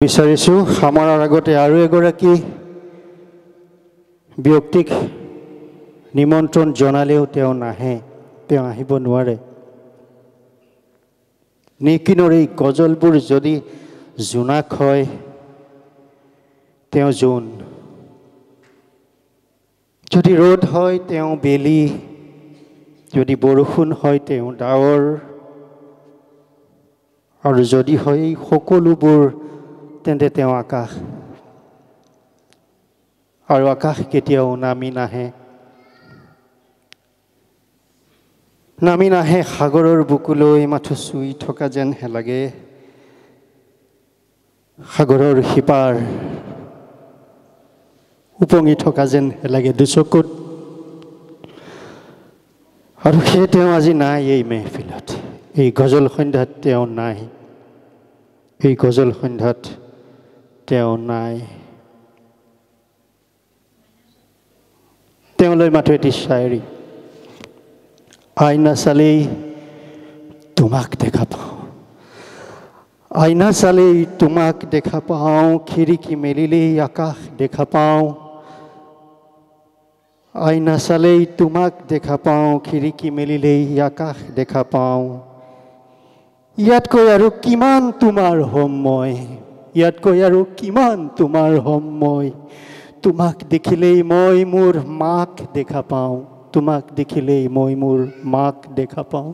বিচাৰিছো সামৰাৰ আগতে আৰু এগৰাকী ব্যক্তিক নিমন্ত্ৰণ জনালেও তেওঁ নাহে, তেওঁ আহিব নোৱাৰে। নিকিনৰ এই গজলবোৰ যদি জোনাক হয় তেওঁ জোন, যদি ৰ'দ হয় তেওঁ বেলি, যদি বৰষুণ হয় তেওঁ ডাৱৰ, আৰু যদি হয় সকলোবোৰ তেন্তে তেওঁ আকাশ। আৰু আকাশ কেতিয়াও নামি নাহে, নামি নাহে সাগৰৰ বুকুলৈ, মাথো চুই থকা যেনহে লাগে সাগৰৰ সিপাৰ, উপঙি থকা যেনহে লাগে দুচকুত। আৰু সেই তেওঁ আজি নাই এই মেহফিলত, এই গজল সন্ধ্যাত তেওঁ নাই, এই গজল সন্ধ্যাত তেওঁ নাই। তেওঁলৈ মাথো এটি শায়ৰী। আইনা চালেই তোমাক দেখা পাওঁ, আইনা চালেই তোমাক দেখা পাওঁ, খিৰিকী মেলিলেই আকাশ দেখা পাওঁ। আইনা চালেই তোমাক দেখা পাওঁ, খিৰিকী মেলিলেই আকাশ দেখা পাওঁ। ইয়াতকৈ আৰু কিমান তোমাৰ হ'ম মই, ইয়াতকৈ আৰু কিমান তোমাৰ হ'ম মই। তোমাক দেখিলেই মই মোৰ মাক দেখা পাওঁ, তোমাক দেখিলেই মই মোৰ মাক দেখা পাওঁ।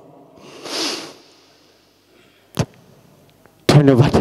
ধন্যবাদ।